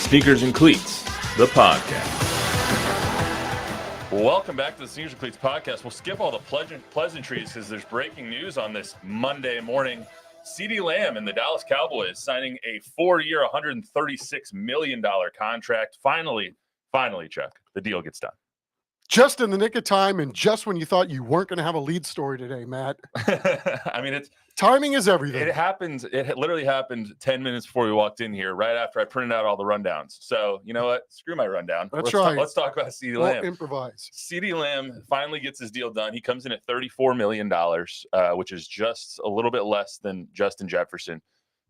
Sneakers and Cleats, the podcast. Welcome back to the Sneakers and Cleats podcast. We'll skip all the pleasantries because there's breaking news on this Monday morning. CeeDee Lamb and the Dallas Cowboys signing a 4-year, $136 million contract. Finally, Chuck, the deal gets done. Just in the nick of time and just when you thought you weren't going to have a lead story today, Matt. I mean, timing is everything. It happens. It literally happened 10 minutes before we walked in here, right after I printed out all the rundowns. So, you know what? Screw my rundown. That's right. Let's talk about CeeDee Lamb. Improvise. CeeDee Lamb finally gets his deal done. He comes in at $34 million, which is just a little bit less than Justin Jefferson.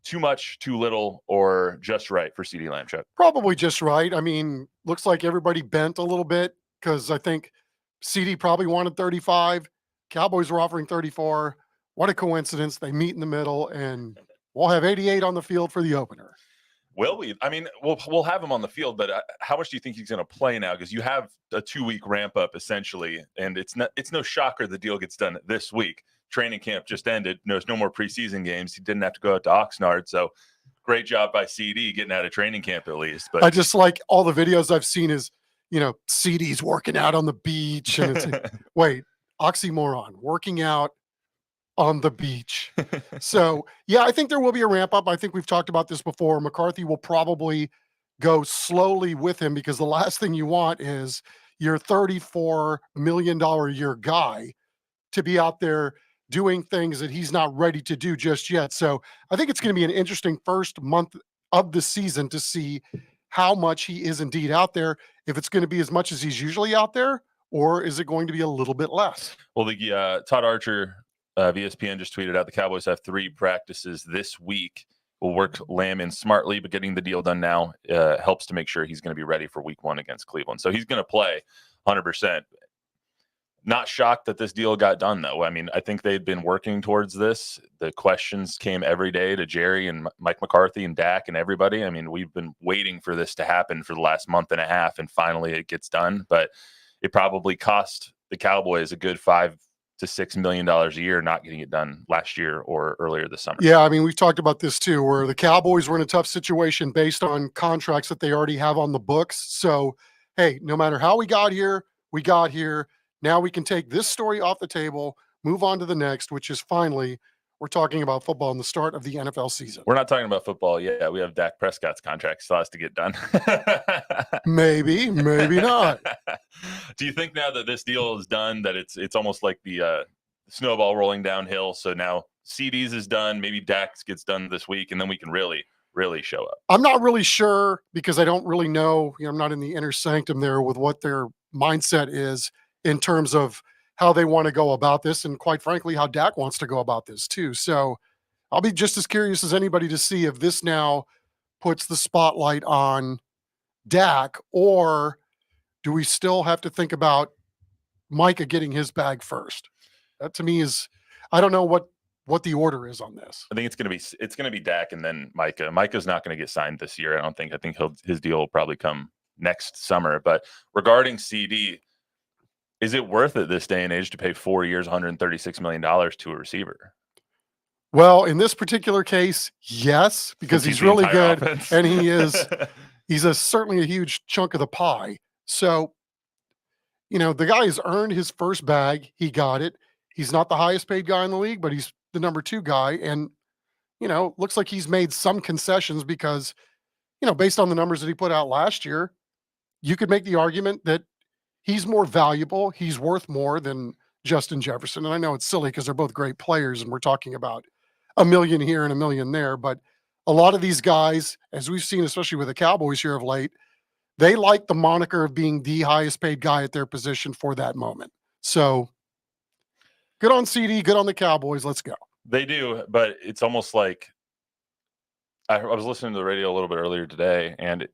Too much, too little, or just right for CeeDee Lamb, Chuck? Probably just right. I mean, looks like everybody bent a little bit because I think CeeDee probably wanted 35. Cowboys were offering 34. What a coincidence. They meet in the middle, and we'll have 88 on the field for the opener. Will we? I mean, we'll have him on the field, but how much do you think he's going to play now? Because you have a 2-week ramp up essentially, and it's no shocker the deal gets done this week. Training camp just ended. There's no more preseason games. He didn't have to go out to Oxnard, so great job by CeeDee getting out of training camp at least. But I just like all the videos I've seen is, CeeDee's working out on the beach, and it's wait, oxymoron, working out on the beach. So, yeah, I think there will be a ramp up. I think we've talked about this before. McCarthy will probably go slowly with him because the last thing you want is your $34 million a year guy to be out there doing things that he's not ready to do just yet. So I think it's going to be an interesting first month of the season to see how much he is indeed out there, if it's going to be as much as he's usually out there, or is it going to be a little bit less? Well, the Todd Archer of ESPN just tweeted out the Cowboys have 3 practices this week. We'll work Lamb in smartly, but getting the deal done now helps to make sure he's going to be ready for week 1 against Cleveland. So he's going to play 100%. Not shocked that this deal got done, though. I mean, I think they'd been working towards this. The questions came every day to Jerry and Mike McCarthy and Dak and everybody. I mean, we've been waiting for this to happen for the last month and a half, and finally it gets done. But it probably cost the Cowboys a good $5 to $6 million a year not getting it done last year or earlier this summer. Yeah, I mean, we've talked about this too, where the Cowboys were in a tough situation based on contracts that they already have on the books. So, hey, no matter how we got here, we got here. Now we can take this story off the table, move on to the next, which is finally we're talking about football and the start of the NFL season. We're not talking about football yet. We have Dak Prescott's contract still has to get done. maybe not. Do you think now that this deal is done that it's almost like the snowball rolling downhill? So now CeeDee's is done. Maybe Dak's gets done this week, and then we can really show up. I'm not really sure because I don't really know. I'm not in the inner sanctum there with what their mindset is in terms of how they want to go about this, and quite frankly, how Dak wants to go about this too. So I'll be just as curious as anybody to see if this now puts the spotlight on Dak, or do we still have to think about Micah getting his bag first? That to me is, I don't know what the order is on this. I think it's going to be Dak and then Micah. Micah's not going to get signed this year. I think his deal will probably come next summer. But regarding CeeDee, is it worth it this day and age to pay 4 years, $136 million to a receiver? Well, in this particular case, yes, because he's really good offense. And he's certainly a huge chunk of the pie. So, the guy has earned his first bag. He got it. He's not the highest paid guy in the league, but he's the number 2 guy. And, looks like he's made some concessions because, based on the numbers that he put out last year, you could make the argument that he's more valuable. He's worth more than Justin Jefferson. And I know it's silly because they're both great players and we're talking about $1 million here and $1 million there. But a lot of these guys, as we've seen, especially with the Cowboys here of late, they like the moniker of being the highest paid guy at their position for that moment. So good on CeeDee, good on the Cowboys. Let's go. They do, but it's almost like I was listening to the radio a little bit earlier today, and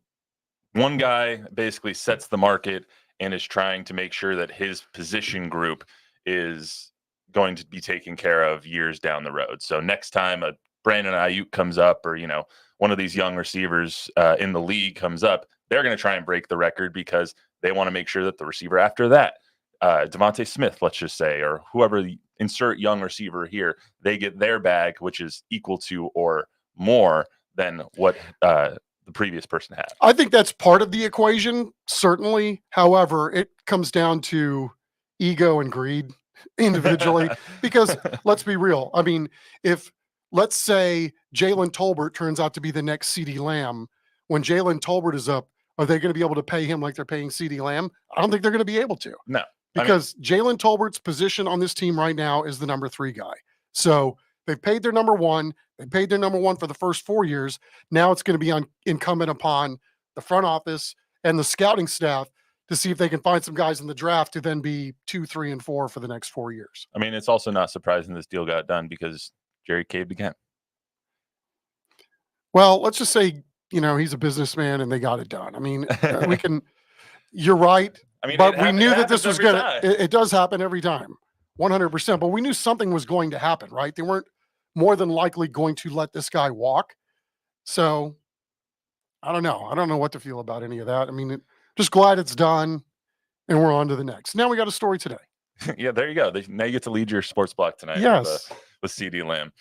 one guy basically sets the market and is trying to make sure that his position group is going to be taken care of years down the road. So next time a Brandon Ayuk comes up, or one of these young receivers in the league comes up, they're going to try and break the record because they want to make sure that the receiver after that, Devontae Smith, let's just say, or whoever, insert young receiver here, they get their bag, which is equal to or more than what the previous person had. I think that's part of the equation, certainly. However, it comes down to ego and greed individually, because let's be real. I mean, if let's say Jalen Tolbert turns out to be the next CeeDee Lamb, when Jalen Tolbert is up, are they going to be able to pay him like they're paying CeeDee Lamb? I don't think they're going to be able to. No. Because Jalen Tolbert's position on this team right now is the number 3 guy. So they've paid their number 1. They paid their number 1 for the first 4 years. Now it's going to be incumbent upon the front office and the scouting staff to see if they can find some guys in the draft to then be 2, 3, and 4 for the next 4 years. I mean, it's also not surprising this deal got done because Jerry caved again. Well, let's just say, he's a businessman and they got it done. I mean, you're right. I mean, but we knew that this was going to, it does happen every time, 100%. But we knew something was going to happen, right? They weren't more than likely going to let this guy walk. So I don't know. I don't know what to feel about any of that. I mean, just glad it's done and we're on to the next. Now we got a story today. Yeah, there you go. Now you get to lead your sports block tonight. Yes. With CeeDee Lamb.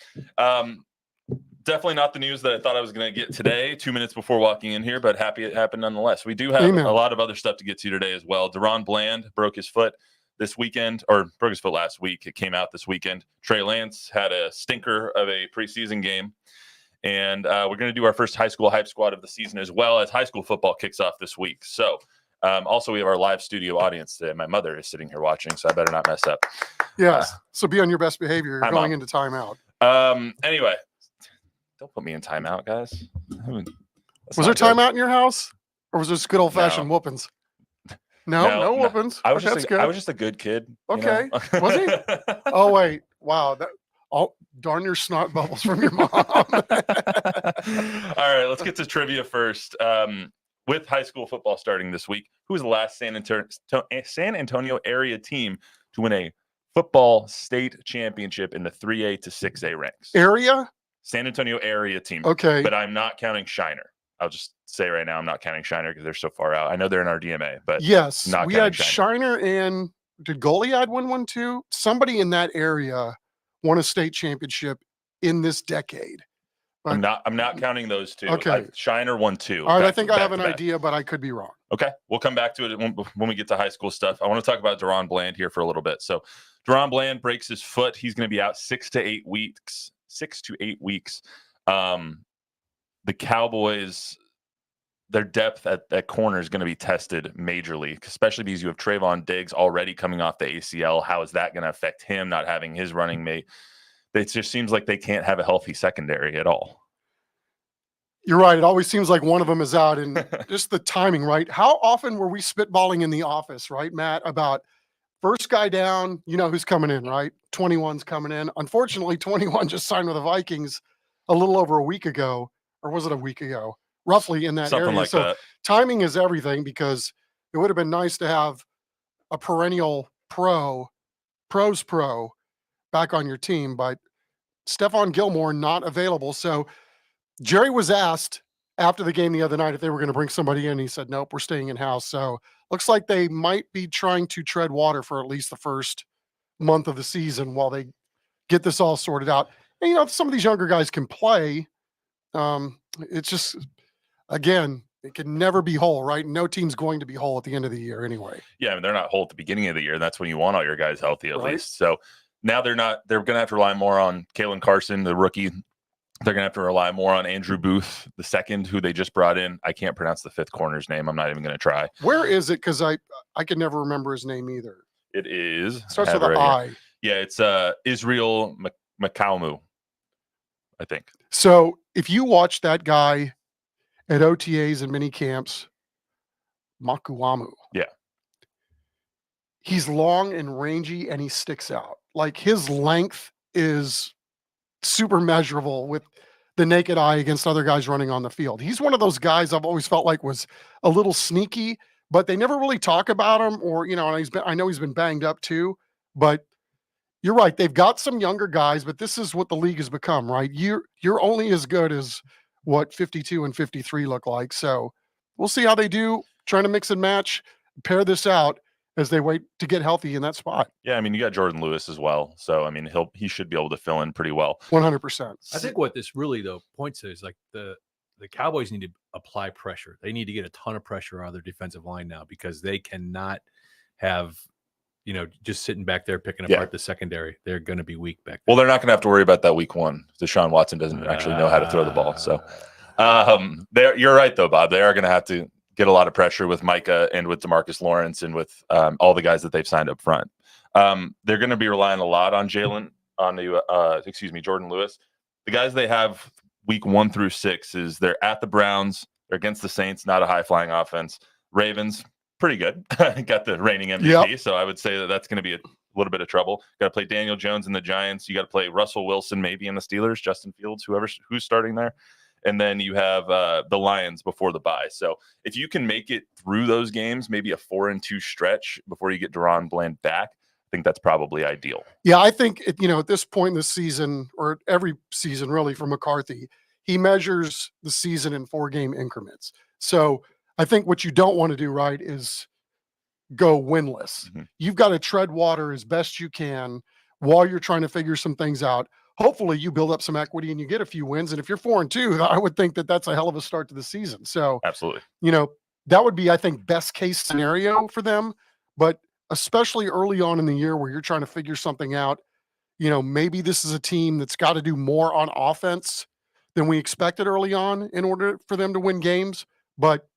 Definitely not the news that I thought I was going to get today, 2 minutes before walking in here, but happy it happened nonetheless. We do have a lot of other stuff to get to today as well. DaRon Bland broke his foot this weekend, or broke his foot last week. It came out this weekend. Trey Lance had a stinker of a preseason game. And we're going to do our first high school hype squad of the season as well, as high school football kicks off this week. So also we have our live studio audience today. My mother is sitting here watching, so I better not mess up. Yes. So be on your best behavior. You're going into timeout. Anyway. Don't put me in timeout, guys. Was there timeout in your house, or was this good old fashioned whoopings? No whoopings. I was just a good kid. Okay, was he? Oh wait, wow! Darn your snot bubbles from your mom. All right, let's get to trivia first. With high school football starting this week, who was the last San Antonio area team to win a football state championship in the 3A to 6A ranks? Area? San Antonio area team. Okay. But I'm not counting Shiner. I'll just say right now I'm not counting Shiner because they're so far out. I know they're in our DMA, but yes, we had Shiner and did Goliad win one too? Somebody in that area won a state championship in this decade. But I'm not counting those two. Okay. Shiner won 2. All right, I think I have an idea, but I could be wrong. Okay. We'll come back to it when we get to high school stuff. I want to talk about DaRon Bland here for a little bit. So DaRon Bland breaks his foot. He's going to be out 6 to 8 weeks. The Cowboys, their depth at corner is going to be tested majorly, especially because you have Trayvon Diggs already coming off the ACL. How is that going to affect him not having his running mate? It just seems like they can't have a healthy secondary at all. You're right. It always seems like one of them is out, and just the timing, right? How often were we spitballing in the office, right, Matt, about first guy down, who's coming in, right? 21's coming in. Unfortunately, 21 just signed with the Vikings a little over a week ago, or was it a week ago? Roughly in that Something area. Like so that. Timing is everything, because it would have been nice to have a perennial pros pro back on your team, but Stephon Gilmore not available. So Jerry was asked after the game the other night if they were going to bring somebody in. He said, nope, we're staying in-house. So looks like they might be trying to tread water for at least the first month of the season while they get this all sorted out. And, some of these younger guys can play. It's just, again, it can never be whole, right? No team's going to be whole at the end of the year anyway. Yeah, I mean, they're not whole at the beginning of the year. That's when you want all your guys healthy at least. So now they're going to have to rely more on Kalen Carson, the rookie. They're going to have to rely more on Andrew Booth, the second, who they just brought in. I can't pronounce the 5th corner's name. I'm not even going to try. Where is it? Because I can never remember his name either. It is. Starts with an I. Yeah, it's Israel Makaumu, I think. So if you watch that guy at OTAs and mini camps, Makuamu. Yeah. He's long and rangy and he sticks out. Like his length is super measurable with the naked eye against other guys running on the field. He's one of those guys I've always felt like was a little sneaky, but they never really talk about him, or, and I know he's been banged up too, but you're right. They've got some younger guys, but this is what the league has become, right? You're only as good as what 52 and 53 look like. So we'll see how they do, trying to mix and match, pair this out as they wait to get healthy in that spot. Yeah, I mean, you got Jordan Lewis as well. So, I mean, he should be able to fill in pretty well. 100%. I think what this really, though, points to is like the the Cowboys need to apply pressure. They need to get a ton of pressure on their defensive line now because they cannot have, just sitting back there picking apart the secondary. They're going to be weak back there. Well, they're not going to have to worry about that week one. Deshaun Watson doesn't actually know how to throw the ball. So you're right, though, Bob. They are going to have to get a lot of pressure with Micah and with DeMarcus Lawrence and with all the guys that they've signed up front. They're going to be relying a lot on Jordan Lewis. The guys they have week 1 through 6 is they're at the Browns, they're against the Saints, not a high-flying offense. Ravens, pretty good. Got the reigning MVP, so I would say that's going to be a little bit of trouble. Got to play Daniel Jones and the Giants. You got to play Russell Wilson maybe in the Steelers, Justin Fields, who's starting there. And then you have the Lions before the bye. So if you can make it through those games, maybe a 4-2 stretch before you get DaRon Bland back, I think that's probably ideal. Yeah, I think, at this point in the season, or every season really for McCarthy, he measures the season in 4-game increments. So I think what you don't want to do, right, is go winless. Mm-hmm. You've got to tread water as best you can while you're trying to figure some things out. Hopefully you build up some equity and you get a few wins. And if you're 4-2, I would think that that's a hell of a start to the season. So absolutely, that would be, I think, best case scenario for them. But especially early on in the year where you're trying to figure something out, maybe this is a team that's got to do more on offense than we expected early on in order for them to win games. But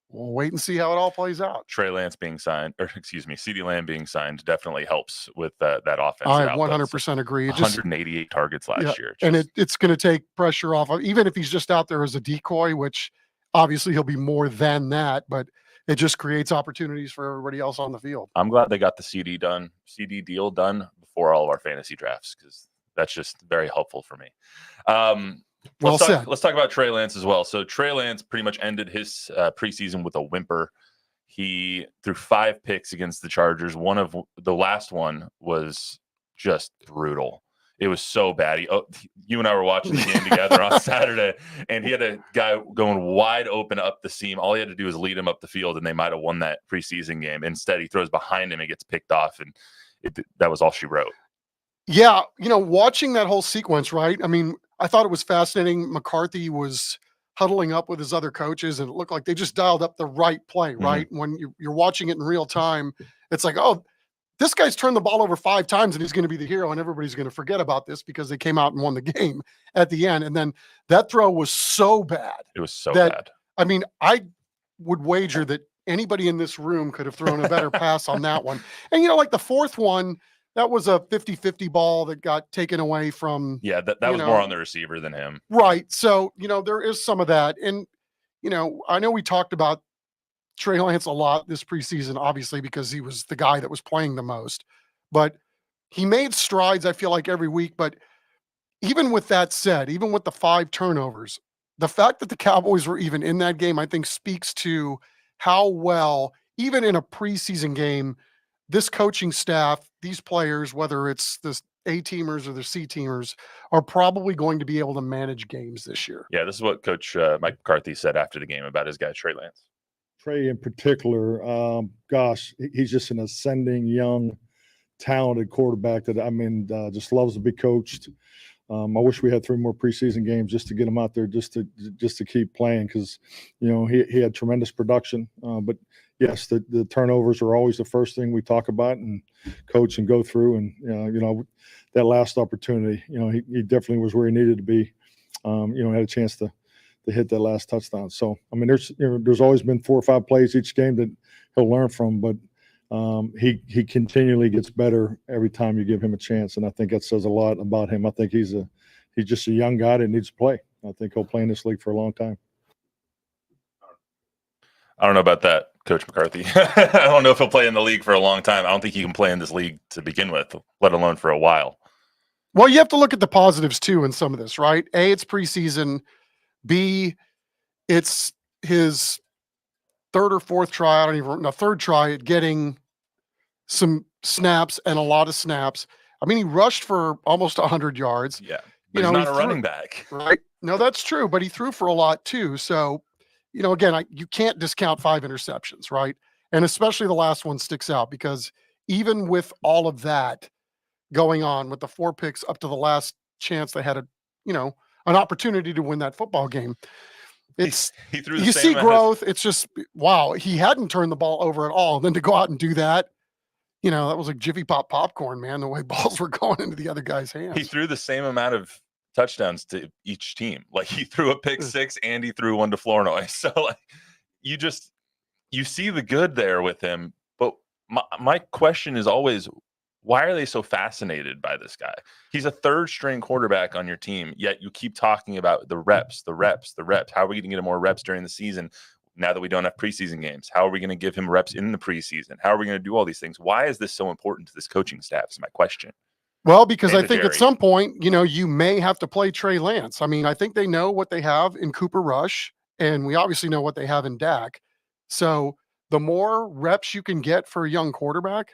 we'll wait and see how it all plays out. Trey Lance being signed, CeeDee Lamb being signed definitely helps with that offense. I 100% agree. 188 targets last year. And it's going to take pressure off of, even if he's just out there as a decoy, which obviously he'll be more than that, but it just creates opportunities for everybody else on the field. I'm glad they got the CD deal done before all of our fantasy drafts, because that's just very helpful for me. Let's talk about Trey Lance as well. So Trey Lance pretty much ended his preseason with a whimper. He threw 5 picks against the Chargers. The last one was just brutal. It was so bad. You and I were watching the game together on Saturday, and he had a guy going wide open up the seam. All he had to do was lead him up the field, and they might have won that preseason game. Instead, he throws behind him and gets picked off, and that was all she wrote. Yeah, watching that whole sequence, right? I mean, I thought it was fascinating. McCarthy was huddling up with his other coaches, and it looked like they just dialed up the right play, right? Mm-hmm. When you're watching it in real time, it's like, oh, this guy's turned the ball over 5 times and he's going to be the hero, and everybody's going to forget about this because they came out and won the game at the end. And then that throw was so bad. It was so bad. I mean, I would wager that anybody in this room could have thrown a better pass on that one. And, like the fourth one, that was a 50-50 ball that got taken away from. Yeah, that was more on the receiver than him. Right. So, there is some of that. And, I know we talked about Trey Lance a lot this preseason, obviously, because he was the guy that was playing the most. But he made strides, I feel like, every week. But even with that said, even with the 5 turnovers, the fact that the Cowboys were even in that game, I think, speaks to how well, even in a preseason game, this coaching staff, these players, whether it's the A-teamers or the C-teamers, are probably going to be able to manage games this year. Yeah, this is what Coach Mike McCarthy said after the game about his guy, Trey Lance. Trey in particular, he's just an ascending, young, talented quarterback that, just loves to be coached. I wish we had 3 more preseason games just to get him out there, just to keep playing, because, he had tremendous production. But yes, the turnovers are always the first thing we talk about and coach and go through. And, that last opportunity, he definitely was where he needed to be. Had a chance to hit that last touchdown. So, I mean, there's always been 4 or 5 plays each game that he'll learn from, but he continually gets better every time you give him a chance. And I think that says a lot about him. I think he's just a young guy that needs to play. I think he'll play in this league for a long time. I don't know about that, Coach McCarthy. I don't know if he'll play in the league for a long time. I don't think he can play in this league to begin with, let alone for a while. Well, you have to look at the positives too in some of this, right? A, it's preseason. B, it's his 3rd or 4th try. Third try at getting some snaps and a lot of snaps. I mean, he rushed for almost 100 yards. Yeah, but he's not a running back. Right? No, that's true, but he threw for a lot too. So, again, you can't discount 5 interceptions, right? And especially the last one sticks out because even with all of that going on, with the 4 picks up to the last chance they had an opportunity to win that football game. It's he threw the you same see growth. It's just wow. He hadn't turned the ball over at all. Then to go out and do that, that was like Jiffy Pop popcorn, man. The way balls were going into the other guy's hands. He threw the same amount of touchdowns to each team. Like he threw a pick six and he threw one to Flournoy. So like you see the good there with him. But my question is always, why are they so fascinated by this guy? He's a third string quarterback on your team, yet you keep talking about the reps. How are we going to get him more reps during the season now that we don't have preseason games? How are we going to give him reps in the preseason? How are we going to do all these things? Why is this so important to this coaching staff is my question. Well, because I think Jerry. at some point, you may have to play Trey Lance. I mean, I think they know what they have in Cooper Rush, and we obviously know what they have in Dak. So the more reps you can get for a young quarterback,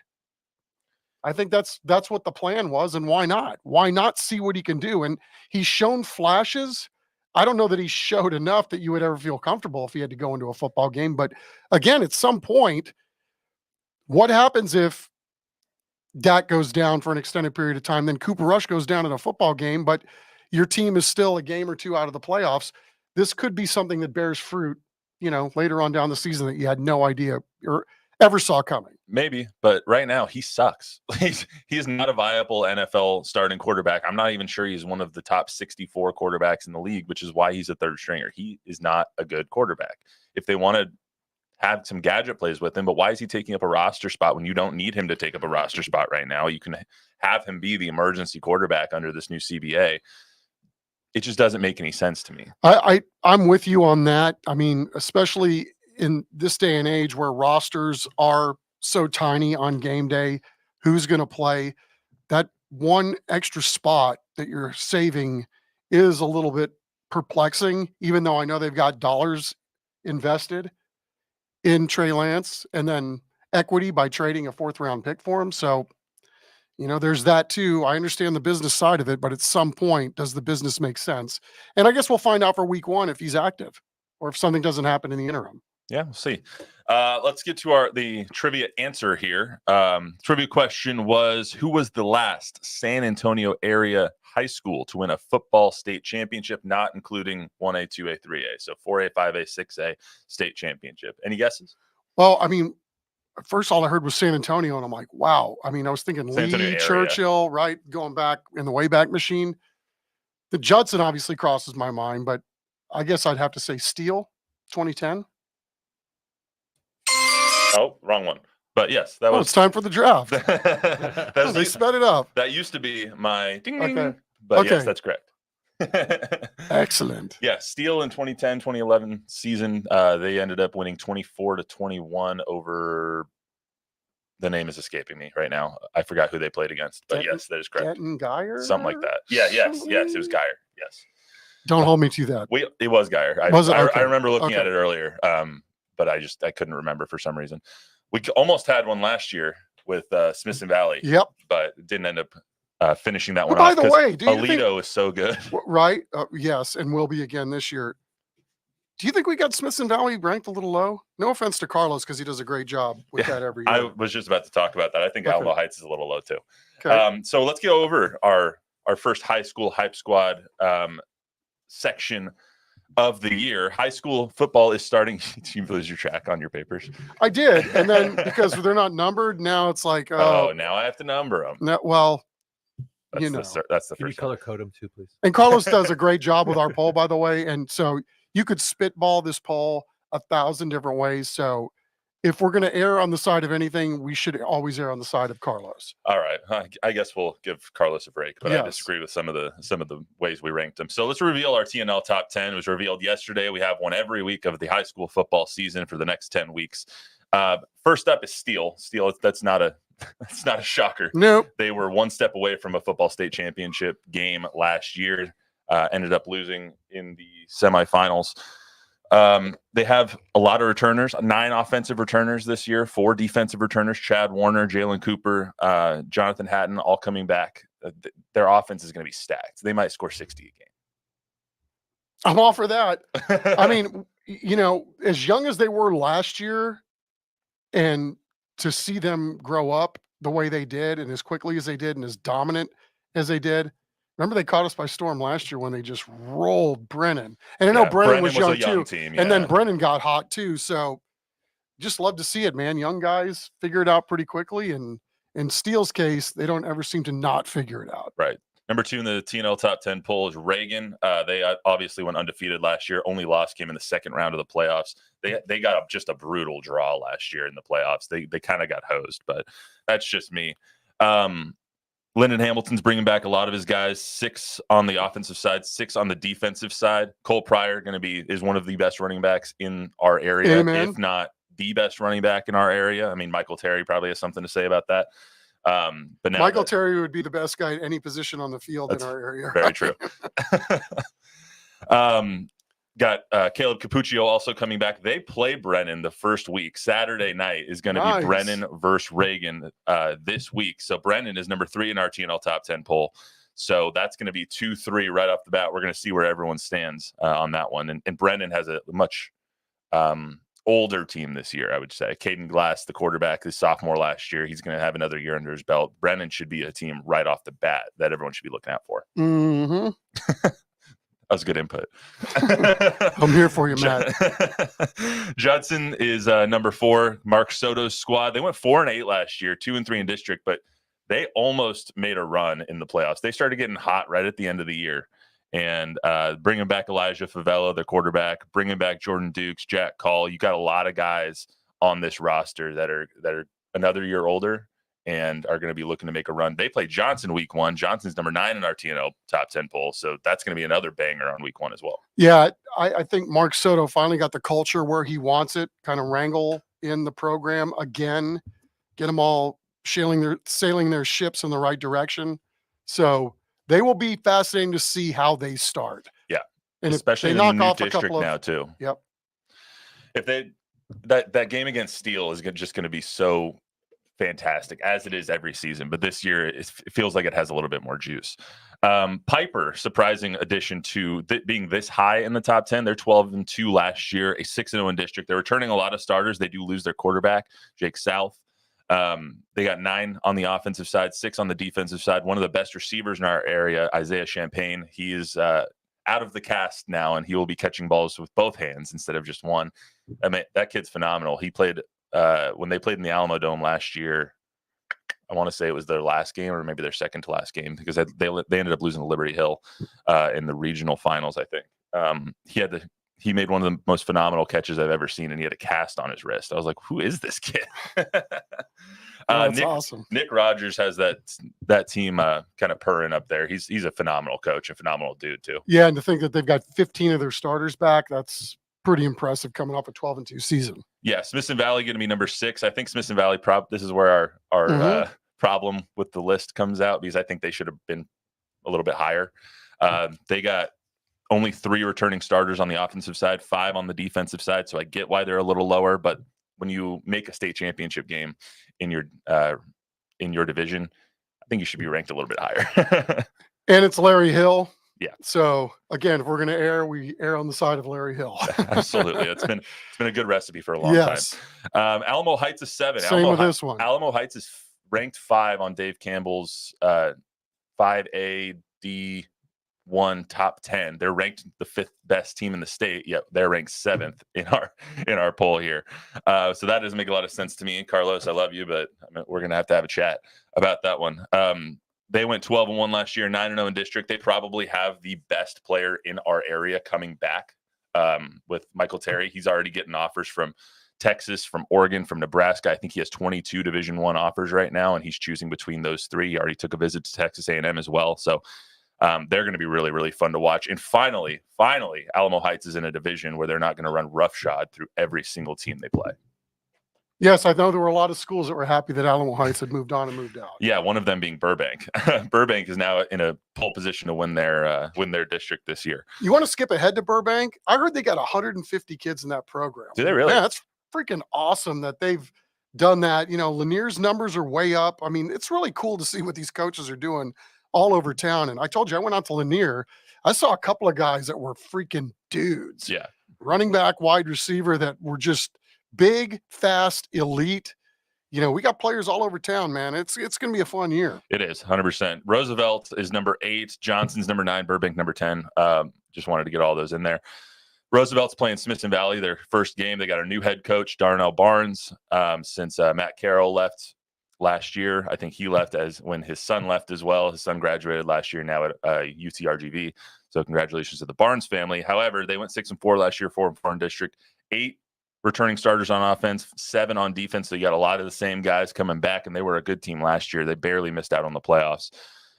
I think that's what the plan was. And why not? Why not see what he can do? And he's shown flashes. I don't know that he showed enough that you would ever feel comfortable if he had to go into a football game. But again, at some point, what happens if Dak goes down for an extended period of time, then Cooper Rush goes down in a football game, but your team is still a game or two out of the playoffs? This could be something that bears fruit, later on down the season that you had no idea or ever saw coming. Maybe, but right now he sucks. He's not a viable NFL starting quarterback. I'm not even sure he's one of the top 64 quarterbacks in the league, which is why he's a third stringer. He is not a good quarterback. If they want to have some gadget plays with him, but why is he taking up a roster spot when you don't need him to take up a roster spot right now? You can have him be the emergency quarterback under this new CBA. It just doesn't make any sense to me. I'm with you on that. I mean, especially in this day and age where rosters are so tiny on game day, who's going to play? That one extra spot that you're saving is a little bit perplexing, even though I know they've got dollars invested in Trey Lance and then equity by trading a 4th round pick for him. So, there's that too. I understand the business side of it, but at some point, does the business make sense? And I guess we'll find out for week 1 if he's active or if something doesn't happen in the interim. Yeah, we'll see. Let's get to the trivia answer here. Trivia question was, who was the last San Antonio area high school to win a football state championship, not including 1A, 2A, 3A? So 4A, 5A, 6A state championship. Any guesses? Well, I mean, first all I heard was San Antonio, and I'm like, wow. I mean, I was thinking Lee, Churchill, right? Going back in the Wayback Machine. The Judson obviously crosses my mind, but I guess I'd have to say Steele, 2010. Oh, wrong one. But yes, that was. It's time for the draft. They sped it up. That used to be my ding ding. Okay. But yes, that's correct. Excellent. Yeah, Steele in 2010, 2011 season, they ended up winning 24-21 over. The name is escaping me right now. I forgot who they played against, but yes, that is correct. Denton Geyer? Something like that. Yeah, yes, it was Geyer. Yes. Don't hold me to that. It was Geyer. I remember looking at it earlier, but I couldn't remember for some reason. We almost had one last year with Smith and Valley. Yep. But didn't end up finishing that one off. By the way, Alito is so good. Right? Yes, and will be again this year. Do you think we got Smith and Valley ranked a little low? No offense to Carlos, because he does a great job with that every year. I was just about to talk about that. I think Alamo Heights is a little low too. Okay. So let's go over our first high school hype squad section of the year. High school football is starting. Did you lose your track on your papers? I did, and then because they're not numbered, now it's like, now I have to number them. No, well, that's the first. Can you color code them too, please? And Carlos does a great job with our poll, by the way. And so you could spitball this poll 1,000 different ways. So if we're going to err on the side of anything, we should always err on the side of Carlos. All right. I guess we'll give Carlos a break, but yes. I disagree with some of the ways we ranked him. So let's reveal our TNL top 10. It was revealed yesterday. We have one every week of the high school football season for the next 10 weeks. First up is Steele. Steele, that's not a shocker. Nope. They were one step away from a football state championship game last year. Ended up losing in the semifinals. They have a lot of returners, 9 offensive returners this year, 4 defensive returners, Chad Warner, Jalen Cooper, Jonathan Hatton, all coming back. Their offense is going to be stacked. They might score 60 a game. I'm all for that. I mean, as young as they were last year, and to see them grow up the way they did and as quickly as they did and as dominant as they did, Remember they caught us by storm last year when they just rolled Brennan. And I know Brennan was young too. Team, and then Brennan got hot too. So just love to see it, man. Young guys figure it out pretty quickly. And in Steele's case, they don't ever seem to not figure it out. Right. Number 2 in the TNL top 10 poll is Reagan. They obviously went undefeated last year. Only loss came in the second round of the playoffs. They got just a brutal draw last year in the playoffs. They kind of got hosed, but that's just me. Lyndon Hamilton's bringing back a lot of his guys. 6 on the offensive side, 6 on the defensive side. Cole Pryor is one of the best running backs in our area, if not the best running back in our area. I mean, Michael Terry probably has something to say about that. But now Michael Terry would be the best guy at any position on the field in our area. Very true. Got Caleb Capuccio also coming back. They play Brennan the first week. Saturday night is going to be Brennan versus Reagan this week. So Brennan is number 3 in our TNL top 10 poll. So that's going to be 2-3 right off the bat. We're going to see where everyone stands on that one. And Brennan has a much older team this year, I would say. Caden Glass, the quarterback, his sophomore last year, he's going to have another year under his belt. Brennan should be a team right off the bat that everyone should be looking out for. Mm-hmm. That was good input. I'm here for you, Matt. Judson is number 4. Mark Soto's squad. They went 4-8 last year, 2-3 in district, but they almost made a run in the playoffs. They started getting hot right at the end of the year. And bringing back Elijah Favela, the quarterback, bringing back Jordan Dukes, Jack Call. You got a lot of guys on this roster that are another year older and are going to be looking to make a run. They play Johnson week 1. Johnson's number 9 in our TNL top 10 poll. So that's going to be another banger on week 1 as well. Yeah, I think Mark Soto finally got the culture where he wants it, kind of wrangle in the program again, get them all sailing their ships in the right direction. So they will be fascinating to see how they start. Yeah. And especially if in they the knock new off district now too. Yep. If that game against Steele is just going to be so fantastic, as it is every season, but this year it feels like it has a little bit more juice. Piper, surprising addition to being this high in the top 10. They're 12-2 last year, a 6-0 in district. They're returning a lot of starters. They do lose their quarterback, Jake South. They got 9 on the offensive side, 6 on the defensive side. One of the best receivers in our area, Isaiah Champagne. He is out of the cast now, and he will be catching balls with both hands instead of just one. I mean, that kid's phenomenal. He played when they played in the Alamo Dome last year. I want to say it was their last game or maybe their second to last game because they ended up losing to Liberty Hill in the regional finals, I think. He made one of the most phenomenal catches I've ever seen, and he had a cast on his wrist. I was like, who is this kid? That's awesome. Nick Rogers has that team kind of purring up there. He's a phenomenal coach, a phenomenal dude too. Yeah, and to think that they've got 15 of their starters back, that's pretty impressive coming off a 12-2 season. Yeah, Smithson Valley going to be number 6. I think Smithson Valley this is where our problem with the list comes out because I think they should have been a little bit higher. They got only 3 returning starters on the offensive side, 5 on the defensive side. So I get why they're a little lower, but when you make a state championship game in your division, I think you should be ranked a little bit higher. And it's Larry Hill. Yeah. So again, if we're going to err, we err on the side of Larry Hill. Absolutely. It's been a good recipe for a long time. Alamo Heights is 7. Same with this one. Alamo Heights is ranked 5 on Dave Campbell's 5A D1 top 10. They're ranked the 5th best team in the state. Yep, they're ranked 7th in our poll here. So that doesn't make a lot of sense to me. Carlos, I love you, but we're going to have a chat about that one. They went 12-1 last year, 9-0 in district. They probably have the best player in our area coming back with Michael Terry. He's already getting offers from Texas, from Oregon, from Nebraska. I think he has 22 Division I offers right now, and he's choosing between those 3. He already took a visit to Texas A&M as well. So they're going to be really, really fun to watch. And finally, Alamo Heights is in a division where they're not going to run roughshod through every single team they play. Yes, I know there were a lot of schools that were happy that Alamo Heights had moved on and moved out. Yeah, one of them being Burbank. Burbank is now in a pole position to win their district this year. You want to skip ahead to Burbank? I heard they got 150 kids in that program. Do they really? Yeah, that's freaking awesome that they've done that. You know, Lanier's numbers are way up. I mean, it's really cool to see what these coaches are doing all over town. And I told you, I went out to Lanier. I saw a couple of guys that were freaking dudes. Yeah. Running back, wide receiver that were just big, fast, elite. we got players all over town, man. It's going to be a fun year. It is 100%. Roosevelt is number 8. Johnson's number 9. Burbank number 10. Just wanted to get all those in there. Roosevelt's playing Smithson Valley, their first game. They got a new head coach, Darnell Barnes, since Matt Carroll left last year. I think he left when his son left as well. His son graduated last year now at UTRGV. So congratulations to the Barnes family. However, they went 6-4 last year, 4-4 in district, 8 returning starters on offense, 7 on defense. So you got a lot of the same guys coming back, and they were a good team last year. They barely missed out on the playoffs.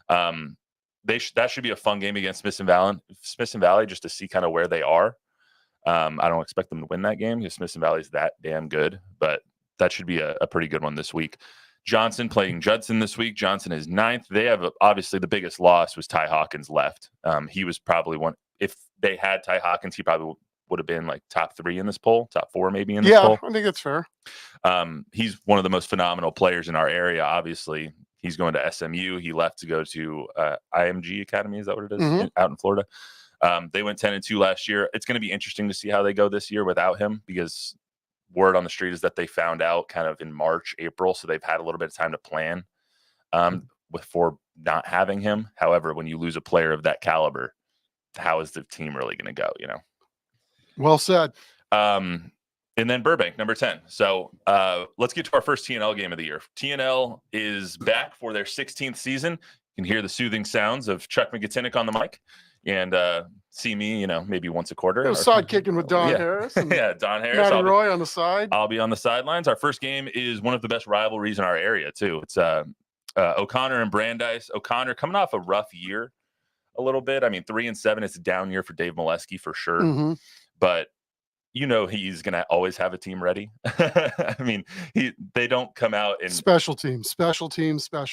That should be a fun game against Smithson Valley just to see kind of where they are. I don't expect them to win that game because Smithson Valley is that damn good, but that should be a pretty good one this week. Johnson playing Judson this week. Johnson is 9th. They have obviously the biggest loss was Ty Hawkins left. He was probably one. If they had Ty Hawkins, he probably would have been like top 3 in this poll, top 4 maybe in this poll. Yeah, I think that's fair. He's one of the most phenomenal players in our area. Obviously, he's going to SMU. He left to go to IMG Academy. Is that what it is? Out in Florida. They went 10-2 last year. It's going to be interesting to see how they go this year without him, because word on the street is that they found out kind of in March, April. So they've had a little bit of time to plan for not having him. However, when you lose a player of that caliber, how is the team really going to go? Well said. And then Burbank, number 10. So let's get to our first TNL game of the year. TNL is back for their 16th season. You can hear the soothing sounds of Chuck Miketinac on the mic. And see me, maybe once a quarter. Sidekicking with Don Harris. And Don Harris. Matty Roy on the side. I'll be on the sidelines. Our first game is one of the best rivalries in our area, too. It's O'Connor and Brandeis. O'Connor coming off a rough year a little bit. I mean, 3-7, it's a down year for Dave Molesky for sure. But he's going to always have a team ready. I mean, they don't come out and special teams.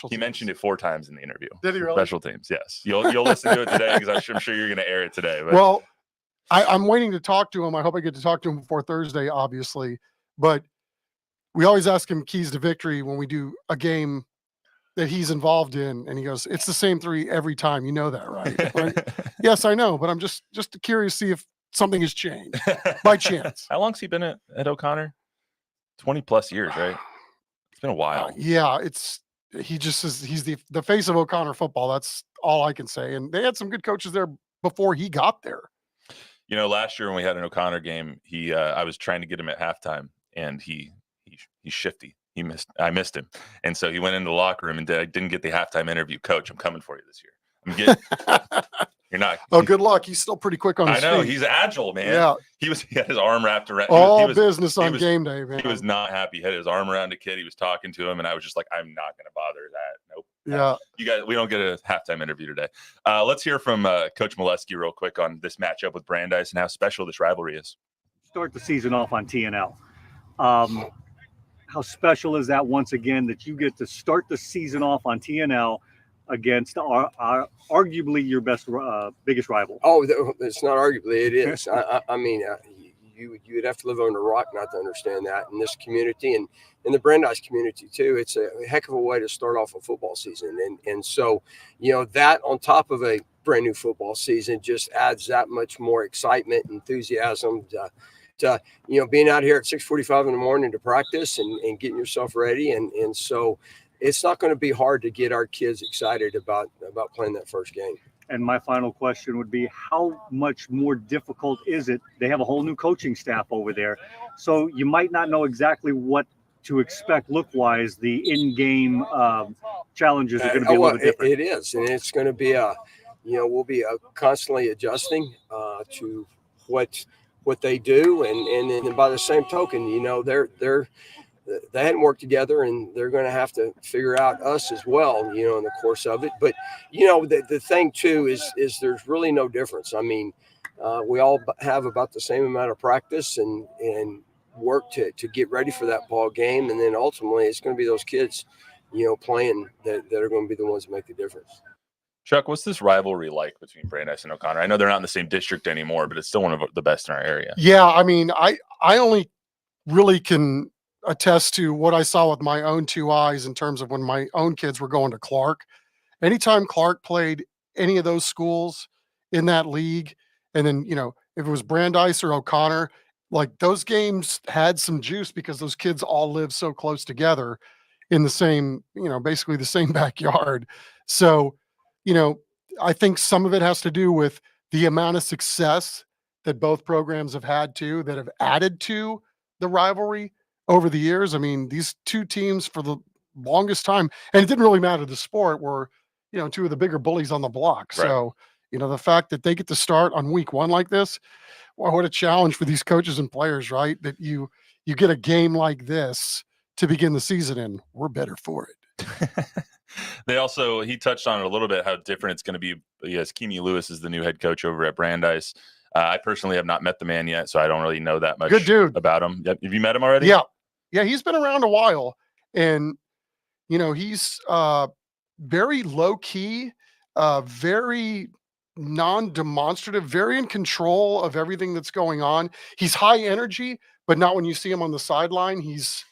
He mentioned it 4 times in the interview. Did he really? Special teams, yes. You'll listen to it today because I'm sure you're going to air it today. But. Well, I'm waiting to talk to him. I hope I get to talk to him before Thursday, obviously. But we always ask him keys to victory when we do a game that he's involved in, and he goes, "It's the same 3 every time." You know that, right? Like, yes, I know, but I'm just curious to see if something has changed by chance. How long's he been at O'Connor? 20 plus years, right? It's been a while. Yeah, he's the face of O'Connor football. That's all I can say. And they had some good coaches there before he got there. Last year when we had an O'Connor game, I was trying to get him at halftime, and he's shifty. I missed him, and so he went into the locker room and didn't get the halftime interview. Coach, I'm coming for you this year. You're not. Oh, good luck. He's still pretty quick on his feet. I know. He's agile, man. Yeah. He had his arm wrapped around. Business on game day, man. He was not happy. He had his arm around a kid. He was talking to him, and I was just like, I'm not going to bother that. Nope. Yeah. You guys, we don't get a halftime interview today. Let's hear from Coach Molesky real quick on this matchup with Brandeis and how special this rivalry is. Start the season off on TNL. How special is that once again that you get to start the season off on TNL against our arguably your biggest rival? Oh, it's not arguably, it is. I mean, you'd have to live on a rock not to understand that in this community and in the Brandeis community too. It's a heck of a way to start off a football season. And so, that on top of a brand new football season just adds that much more excitement, enthusiasm to being out here at 6:45 in the morning to practice and getting yourself ready. And so it's not going to be hard to get our kids excited about playing that first game. And my final question would be, how much more difficult is it? They have a whole new coaching staff over there, so you might not know exactly what to expect look-wise. The in-game challenges are going to be a little bit different. It is, and it's going to be we'll be constantly adjusting to what they do, and by the same token, they hadn't worked together, and they're going to have to figure out us as well, in the course of it. But, the thing too is there's really no difference. I mean, we all have about the same amount of practice and work to get ready for that ball game. And then ultimately it's going to be those kids, playing that are going to be the ones that make the difference. Chuck, what's this rivalry like between Brandeis and O'Connor? I know they're not in the same district anymore, but it's still one of the best in our area. Yeah. I mean, I only really can attest to what I saw with my own 2 eyes in terms of when my own kids were going to Clark. Anytime Clark played any of those schools in that league, and then, if it was Brandeis or O'Connor, like those games had some juice because those kids all live so close together in the same, basically the same backyard. So, I think some of it has to do with the amount of success that both programs have had too, that have added to the rivalry over the years. I mean, these two teams for the longest time, and it didn't really matter the sport, were, two of the bigger bullies on the block. Right. So, the fact that they get to start on week one like this, well, what a challenge for these coaches and players, right? That you get a game like this to begin the season in. We're better for it. He touched on it a little bit, how different it's going to be. Yes, Keamy Lewis is the new head coach over at Brandeis. I personally have not met the man yet, so I don't really know that much Good dude. about him. Have you met him already? Yeah. Yeah, he's been around a while. And, he's very low-key, very non-demonstrative, very in control of everything that's going on. He's high energy, but not when you see him on the sideline. He's,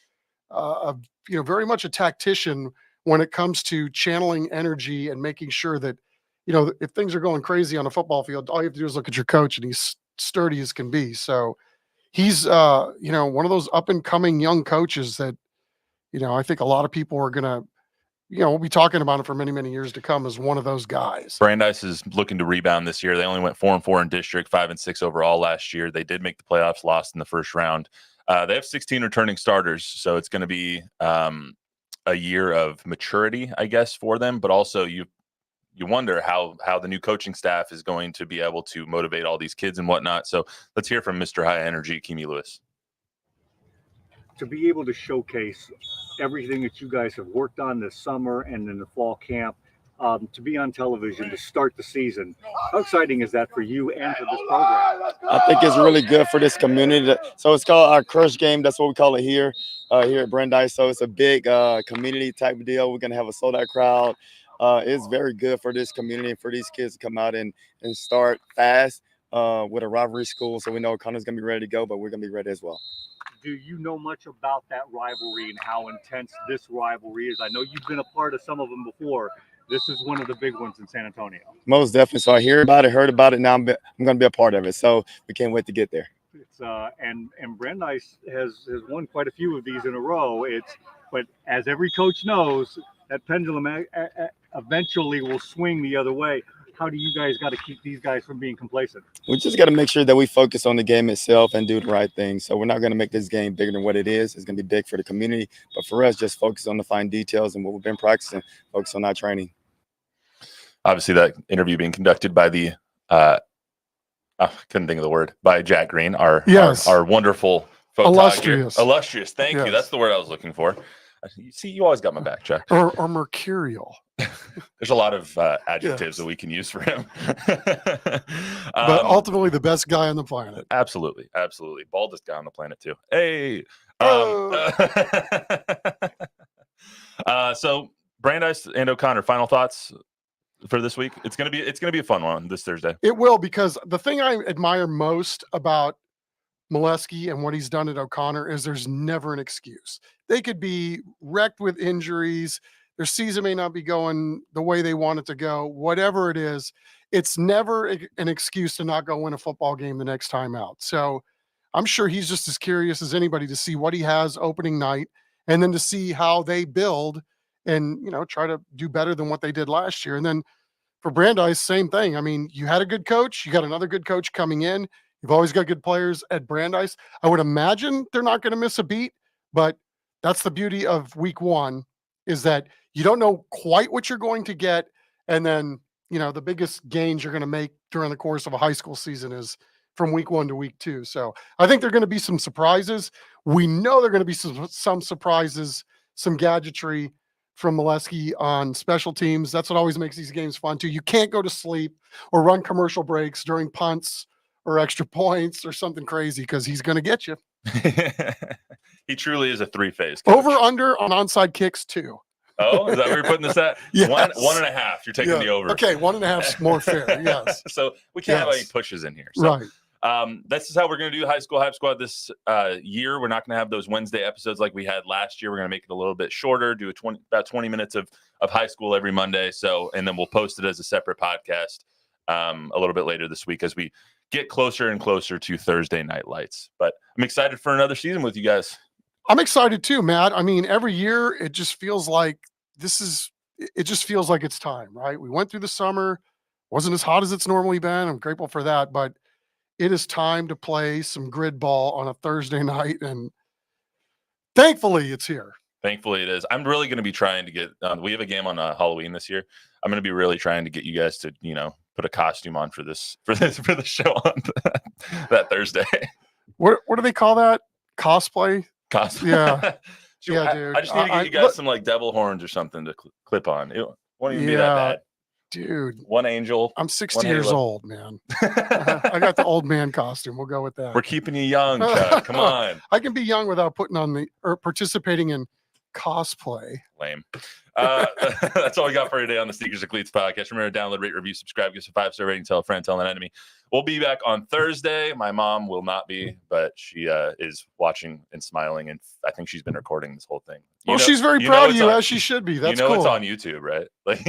very much a tactician when it comes to channeling energy and making sure that, if things are going crazy on a football field, all you have to do is look at your coach, and he's sturdy as can be. So he's, one of those up and coming young coaches that, I think a lot of people are going to, we'll be talking about it for many, many years to come as one of those guys. Brandeis is looking to rebound this year. They only went 4-4 in district, 5-6 overall last year. They did make the playoffs, lost in the first round. They have 16 returning starters, so it's going to be a year of maturity, I guess, for them. But also, you wonder how the new coaching staff is going to be able to motivate all these kids and whatnot. So let's hear from Mr. High Energy, Keamy Lewis. To be able to showcase everything that you guys have worked on this summer and in the fall camp, to be on television to start the season, how exciting is that for you and for this program? I think it's really good for this community. So it's called our Crush Game. That's what we call it here at Brandeis. So it's a big community type of deal. We're going to have a sold-out crowd. It's very good for this community and for these kids to come out and start fast with a rivalry school. So we know Connor's going to be ready to go, but we're going to be ready as well. Do you know much about that rivalry and how intense this rivalry is? I know you've been a part of some of them before. This is one of the big ones in San Antonio. Most definitely. So I heard about it. Now I'm going to be a part of it. So we can't wait to get there. It's and Brandeis has won quite a few of these in a row. But as every coach knows, that pendulum eventually will swing the other way. How do you guys got to keep these guys from being complacent? We just got to make sure that we focus on the game itself and do the right thing. So we're not going to make this game bigger than what it is. It's going to be big for the community. But for us, just focus on the fine details and what we've been practicing, focus on our training. Obviously, that interview being conducted by the couldn't think of the word, by Jack Green, our wonderful photographer. Illustrious. Thank you. That's the word I was looking for. You see, you always got my back, Jack. Or mercurial. There's a lot of adjectives that we can use for him. But ultimately, the best guy on the planet. Absolutely. Baldest guy on the planet, too. Hey. So Brandeis and O'Connor, final thoughts for this week? It's gonna be a fun one this Thursday. It will, because the thing I admire most about Molesky and what he's done at O'Connor is there's never an excuse. They could be wrecked with injuries. Their season may not be going the way they want it to go. Whatever it is, it's never an excuse to not go win a football game the next time out. So I'm sure he's just as curious as anybody to see what he has opening night, and then to see how they build and, try to do better than what they did last year. And then for Brandeis, same thing. I mean, you had a good coach. You got another good coach coming in. You've always got good players at Brandeis. I would imagine they're not going to miss a beat, but that's the beauty of week one, is that you don't know quite what you're going to get. And then, the biggest gains you're going to make during the course of a high school season is from week one to week two. So I think there are going to be some surprises. We know there are going to be some surprises, some gadgetry from Molesky on special teams. That's what always makes these games fun too. You can't go to sleep or run commercial breaks during punts or extra points or something crazy, because he's going to get you. He truly is a three-phase coach. Over under on onside kicks too. Oh, is that where you're putting this at? Yes. 1.5. You're taking the over. Okay, 1.5 is more fair. Yes. So we can't have any pushes in here. So, right. This is how we're going to do High School Hype Squad this year. We're not going to have those Wednesday episodes like we had last year. We're going to make it a little bit shorter, do about 20 minutes of high school every Monday. So, and then we'll post it as a separate podcast a little bit later this week as we get closer and closer to Thursday night lights. But I'm excited for another season with you guys. I'm excited too, Matt. I mean, every year it just feels like it just feels like it's time, right? We went through the summer, wasn't as hot as it's normally been. I'm grateful for that, but it is time to play some grid ball on a Thursday night, and thankfully it's here. Thankfully it is. I'm really going to be trying to get, we have a game on Halloween this year. I'm going to be really trying to get you guys to, put a costume on for the show on that Thursday. What do they call that? Cosplay? Yeah. Yeah, dude. I just need to get you guys some like devil horns or something to clip on. It won't even be that bad. Dude. One angel. I'm 60 years old, man. I got the old man costume. We'll go with that. We're keeping you young, Chuck. Come on. I can be young without participating in cosplay. Lame. That's all we got for today on the Sneakers Cleats podcast. Remember to download, rate, review, subscribe, give us a 5-star rating, tell a friend, tell an enemy. We'll be back on Thursday. My mom will not be, but she is watching and smiling, and I think she's been recording this whole thing. She's very proud of you, as she should be. That's cool. It's on YouTube, right? Like,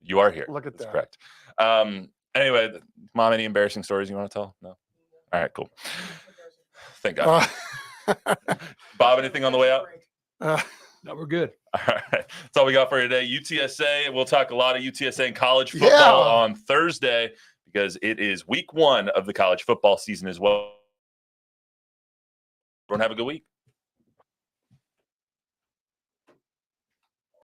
you are here. Look at That's that. correct. Anyway, Mom, any embarrassing stories you want to tell? No? All right, cool. Thank God. Bob, anything on the way out? No, we're good. All right. That's all we got for today. UTSA. We'll talk a lot of UTSA and college football on Thursday because it is week 1 of the college football season as well. Everyone have a good week.